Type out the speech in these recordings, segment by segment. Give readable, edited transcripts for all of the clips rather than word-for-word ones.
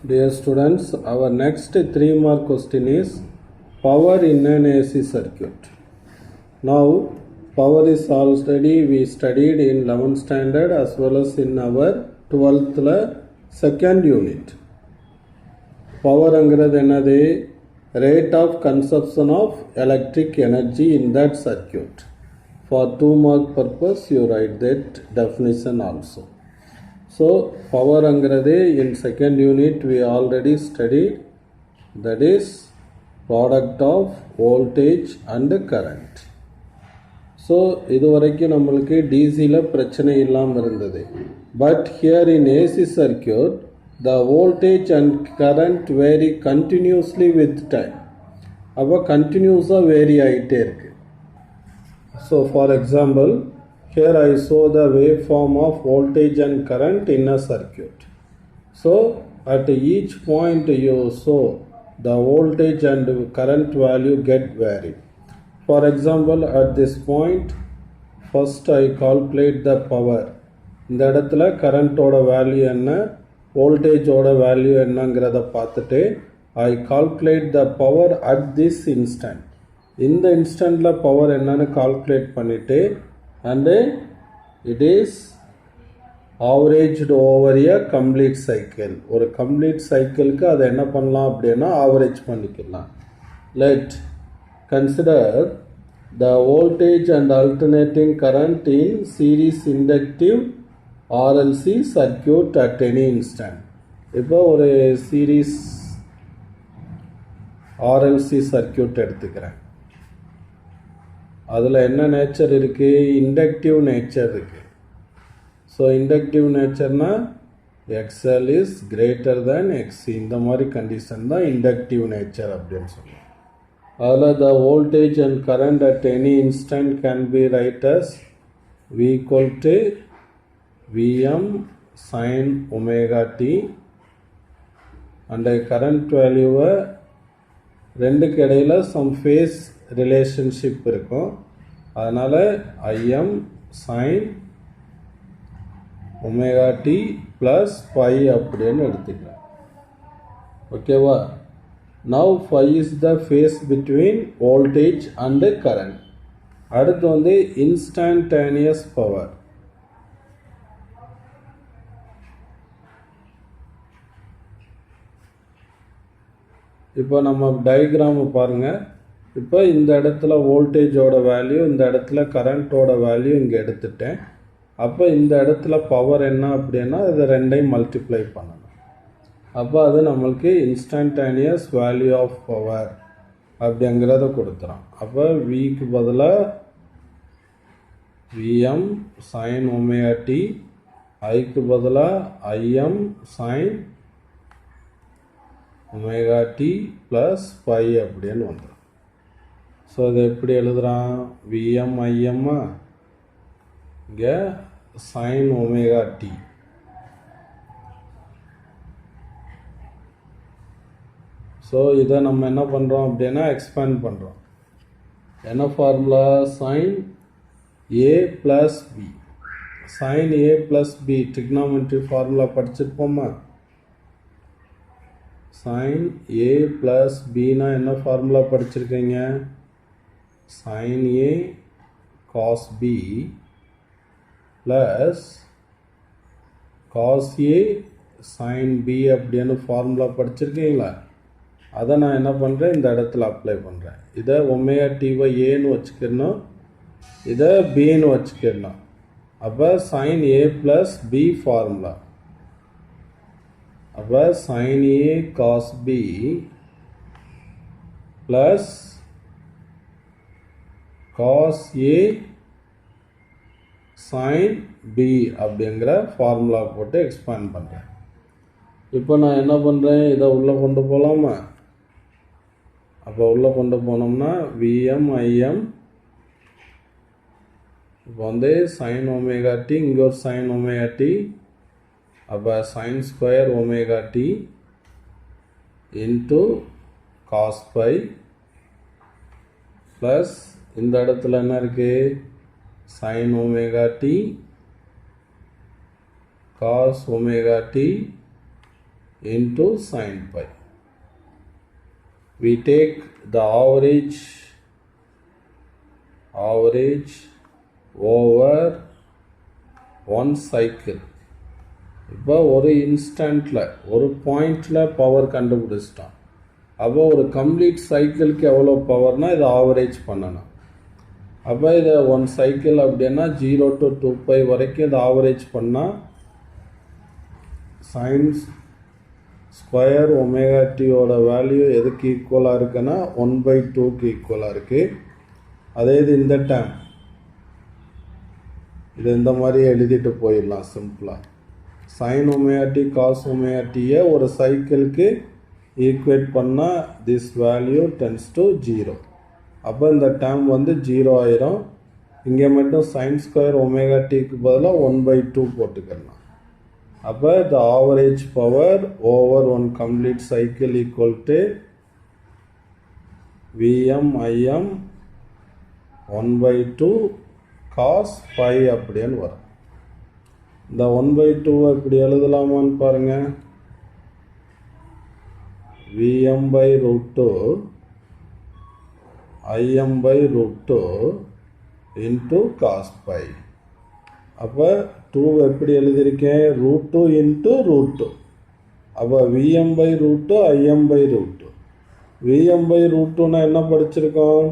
Dear students, our next 3-mark question is power in an AC circuit. Now, power is already we studied in 11th standard as well as in our 12th second unit. Power angiradhu enadhu rate of consumption of electric energy in that circuit. For 2-mark purpose, you write that definition also. So, power angiradhu in second unit we already studied, that is product of voltage and current. So இது வரைக்கும் நம்மளுக்கு டிசியில் பிரச்சனை இல்லாமல் இருந்தது. But here in AC circuit the voltage and current vary continuously with time. அப்போ கண்டினியூஸாக vary ஆகிட்டே இருக்குது. So for example here I show the waveform of voltage and current in a circuit. So at each point you show the voltage and current value get varied. For example, at this point first I calculate the power. இந்த இடத்துல கரண்ட்டோட value என்ன, வோல்டேஜோட value என்னங்கிறத பார்த்துட்டு I calculate the power at this instant. இந்த இன்ஸ்டன்ட்டில் power என்னன்னு calculate பண்ணிவிட்டு and it is averaged over a complete cycle. ஒரு complete cycleக்கு அதை என்ன பண்ணலாம் அப்படின்னா average பண்ணிக்கலாம். Let consider the voltage and alternating current in series inductive RLC circuit at any instant. இப்போ ஒரு series RLC circuit எடுத்துக்கிறேன். அதில் என்ன நேச்சர் இருக்குது, இண்டக்டிவ் நேச்சர் இருக்குது. ஸோ இண்டக்டிவ் நேச்சர்னால் XL is greater than XC, இந்த மாதிரி கண்டிஷன் தான் இண்டக்டிவ் நேச்சர் அப்படின்னு சொல்லுவோம். அதில் the voltage and current at any instant can be write as V equal to Vm sin omega t. And current வேல்யூவை ரெண்டுக்கு இடையில் சம் ஃபேஸ் ரிலேஷன்ஷிப் இருக்கும். அதனால் Im sin omega t plus pi அப்படின்னு எடுத்துக்கலாம். ஓகேவா? Now phi is the phase between voltage and current. அடுத்து வந்து இன்ஸ்டன்டேனியஸ் பவர். இப்போ நம்ம டயக்ராமை பாருங்கள். இப்போ இந்த இடத்துல வோல்டேஜோட வேல்யூ, இந்த இடத்துல கரண்ட்டோட வேல்யூ இங்கே எடுத்துட்டேன். அப்போ இந்த இடத்துல பவர் என்ன அப்படின்னா இதை ரெண்டையும் மல்டிப்ளை பண்ணணும். அப்போ அது நம்மளுக்கு இன்ஸ்டன்டேனியஸ் வேல்யூ ஆஃப் பவர் அப்படிங்கிறத கொடுத்துறோம். அப்போ விக்கு பதிலாக Vm sin ஒமேகா டி, ஐக்கு பதிலாக Im sin omega t plus pi அப்படின்னு வந்துடும். ஸோ இதை எப்படி எழுதுகிறான், Vm Im இங்கே sin ஒமேகா டி. ஸோ இதை நம்ம என்ன பண்ணுறோம் அப்படின்னா எக்ஸ்பேண்ட் பண்ணுறோம். என்ன formula, sin A plus B. sin A plus B trigonometry formula படிச்சிருப்போமா? sin A ப்ளஸ் பின்னா என்ன ஃபார்முலா படிச்சிருக்கீங்க? sin A cos B plus cos A sin B அப்படின்னு ஃபார்முலா படிச்சிருக்கீங்களா? அதை நான் என்ன பண்ணுறேன், இந்த இடத்துல அப்ளை பண்ணுறேன். இதை ஒமேகா டிவை ஏன்னு வச்சுக்கணும், இதை பின்னு வச்சுக்கணும். அப்போ sin A plus B formula. அப்போ sin A cos B plus cos A sin B அப்படிங்கிற ஃபார்முலா போட்டு எக்ஸ்பேண்ட் பண்ணுறேன். இப்போ நான் என்ன பண்ணுறேன், இதை உள்ளே கொண்டு போகலாமா? அப்போ உள்ளே கொண்டு போனோம்னா Vm Im இப்போ வந்து sin ஒமேகா டி, இங்கே ஒரு sin ஒமேகா டி. அப்போ sin square omega t into cos pi plus இந்த இடத்துல என்ன இருக்குது, sin omega t cos omega t into sin pi. We take the average over one cycle. இப்போ ஒரு இன்ஸ்டண்ட்டில் ஒரு பாயிண்டில் பவர் கண்டுபிடிச்சிட்டோம். அப்போ ஒரு கம்ப்ளீட் சைக்கிளுக்கு எவ்வளோ பவர்னால் இதை ஆவரேஜ் பண்ணணும். அப்போ இதை ஒன் சைக்கிள் அப்படின்னா 0 to 2π வரைக்கும் இதை ஆவரேஜ் பண்ணால் சைன்ஸ் ஸ்கொயர் ஒமேகா டியோட வேல்யூ எதுக்கு ஈக்குவலாக இருக்குன்னா 1/2க்கு ஈக்குவலாக இருக்குது. அதே இது இந்த டைம் இது இந்த மாதிரி எழுதிட்டு போயிடலாம் சிம்பிளாக. Sine omega t cos omega டியை ஒரு சைக்கிளுக்கு ஈக்குவேட் பண்ணால் திஸ் வேல்யூ டென்ஸ் டு 0. அப்போ இந்த டேர்ம் வந்து 0 ஆயிரும். இங்கே மட்டும் சைன் ஸ்கொயர் ஒமேகா டிக்கு பதிலாக 1/2 போட்டுக்கலாம். அப்போ the average power over one complete cycle equal to Vm Im 1/2 cos by அப்படின்னு வரும். இந்த 1/2 இப்படி எழுதலாமான்னு பாருங்கள். Vm/√2 Im/√2 into cos pi. அப்போ 2 எப்படி எழுதியிருக்கேன், √2 into √2. அப்போ Vm/√2 Im/√2. Vm/√2னா என்ன படிச்சிருக்கோம்?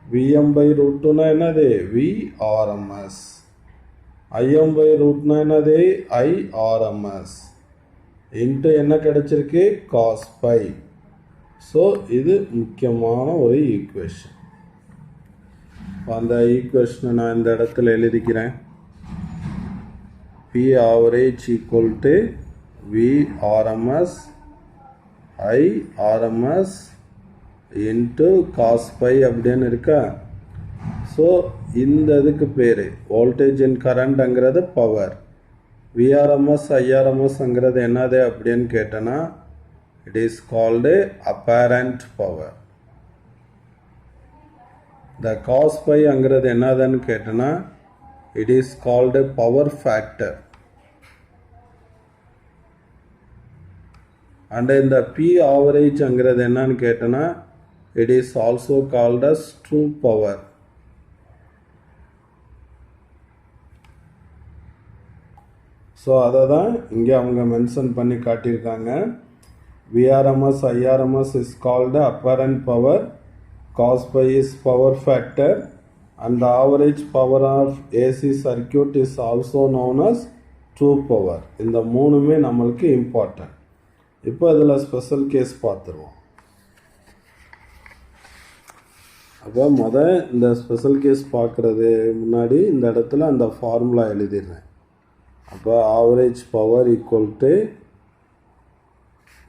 Vm/√2னா என்னது? Vrms. Im/√2னா என்னது? Irms. இன்ட்டு என்ன கிடைச்சிருக்கு? Cos by. ஸோ இது முக்கியமான ஒரு ஈக்குவேஷன். அந்த ஈக்குவேஷனை நான் இந்த இடத்துல எழுதிக்கிறேன். P average equal to VRMS IRMS into cos by அப்படின்னு இருக்கா. ஸோ இந்த இதுக்கு பேர் வோல்டேஜ் அண்ட் கரண்ட்ங்கிறது பவர். விஆர்எம்எஸ் ஐஆர்எம்எஸ்ங்கிறது என்னது அப்படின்னு கேட்டேன்னா it is called apparent power. The cos பைங்கிறது என்னதுன்னு கேட்டேன்னா it is called power factor. And இந்த பி ஆவரேஜ்ங்கிறது என்னன்னு கேட்டேன்னா it is also called as true power. So அதை தான் இங்கே அவங்க மென்ஷன் பண்ணி காட்டியிருக்காங்க. VRMS IRMS is called apparent power, cos pi is power factor, and the average power of AC circuit is also known as true power. இந்த மூணுமே நம்மளுக்கு important. இப்போ இதில் ஸ்பெஷல் கேஸ் பார்த்துருவோம். அப்போ இந்த ஸ்பெஷல் கேஸ் பார்க்குறது முன்னாடி இந்த இடத்துல அந்த ஃபார்முலா எழுதிடுறேன். அப்போ average power equal to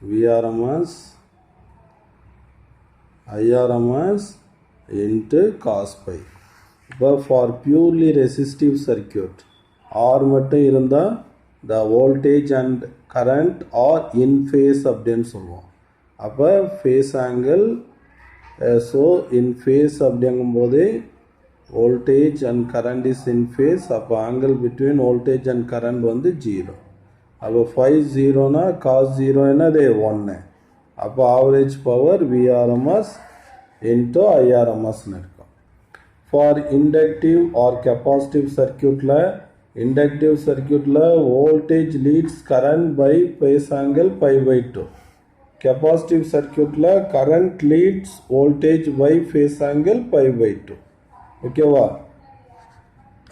VRMS IRMS into cos phi. இப்போ for purely resistive circuit R மட்டும் இருந்தால் the voltage and current are in phase அப்படின்னு சொல்லுவோம். அப்போ phase angle, so in phase அப்படிங்கும்போது voltage and current is in phase. அப்போ angle between voltage and current வந்து 0. அப்போ phi 0னா cos 0 என்னது 1. அப்போ average power VRMS into IRMS இருக்கும். For inductive or capacitive circuitல inductive circuitல voltage leads current by phase angle pi/2. capacitive circuitல current leads voltage by phase angle pi/2. ஓகேவா?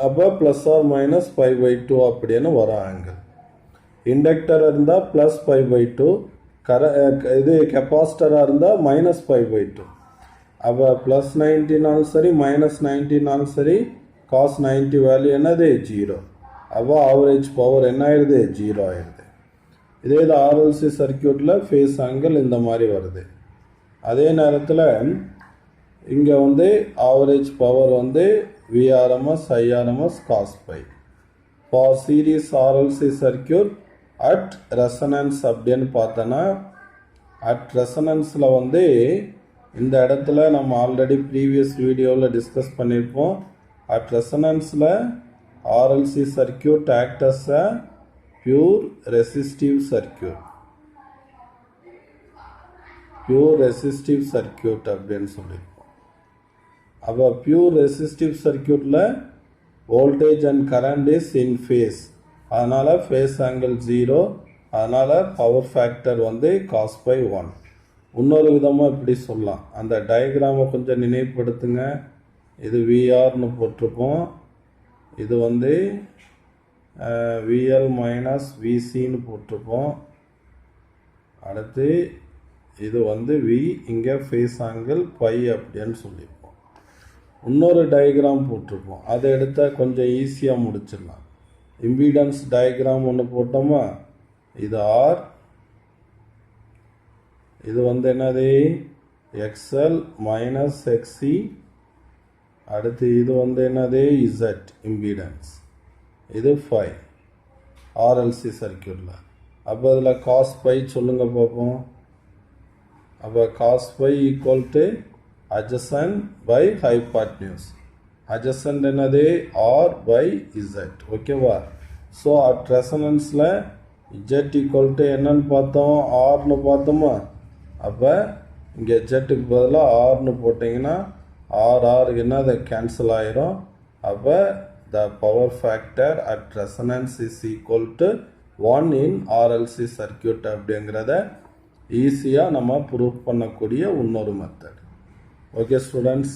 அப்போ plus R minus pi/2 அப்படின்னு வரும் angle. Inductor இருந்தால் plus pi/2, இது கெப்பாசிட்டராக இருந்தால் minus pi/2. அப்போ plus 90நாலும் சரி minus 90நாலும் சரி காஸ் 90 வேல்யூ என்னது 0. அப்போ ஆவரேஜ் பவர் என்ன ஆயிடுது 0 ஆயிடுது. இதே இது ஆர்எல்சி சர்க்கியூட்டில் ஃபேஸ் ஆங்கிள் இந்த மாதிரி வருது. அதே நேரத்தில் இங்கே வந்து ஆவரேஜ் பவர் வந்து VRMS IRMS cos phi. For series RLC circuit at resonance அப்படின்னு பார்த்தோன்னா அட் ரெசனன்ஸில் வந்து இந்த இடத்துல நம்ம ஆல்ரெடி ப்ரீவியஸ் வீடியோவில் டிஸ்கஸ் பண்ணியிருப்போம். அட் ரெசனன்ஸில் RLC circuit act as a pure resistive circuit. Pure resistive circuit அப்படின்னு சொல்லியிருக்கோம். அப்போ pure resistive circuitல voltage and current is in phase. அதனால் phase angle 0. அதனால் power factor வந்து cos by 1. இன்னொரு விதமாக இப்படி சொல்லலாம். அந்த டயக்ராமை கொஞ்சம் நினைவுபடுத்துங்க. இது விஆர்னு போட்டிருப்போம். இது வந்து விஎல் மைனஸ் விசின்னு போட்டிருப்போம். அடுத்து இது வந்து வி, இங்கே ஃபேஸ் ஆங்கிள் பை அப்படின்னு சொல்லியிருப்போம். இன்னொரு டயக்ராம் போட்டிருப்போம். அதை எடுத்தால் கொஞ்சம் ஈஸியாக முடிச்சிடலாம். இம்பீடன்ஸ் டயக்ராம் ஒன்று போட்டோமா, இது ஆர், இது வந்து என்னது எக்ஸ்எல் மைனஸ் எக்ஸி, அடுத்து இது வந்து என்னது இசட் இம்பீடன்ஸ், இது 5 ஆர்எல்சி சர்க்கியூட்டில். அப்போ இதில் காஸ் பை சொல்லுங்க பார்ப்போம். அப்போ cos phi equal to adjacent by hypotenuse. adjacent என்னது ஆர் பை இசட். ஓகேவா? ஸோ அட் ரெசனன்ஸில் இஜெட் ஈக்குவல் டு என்னன்னு பார்த்தோம், ஆர்னு பார்த்தோமா. அப்போ இங்கே ஜெட்டுக்கு பதிலாக ஆர்னு போட்டிங்கன்னா ஆர் என்னது கேன்சல் ஆயிரும். அப்போ the power factor at resonance is equal to 1 in RLC circuit அப்படிங்கிறத ஈஸியாக நம்ம ப்ரூவ் பண்ணக்கூடிய இன்னொரு மெத்தட். Okay students.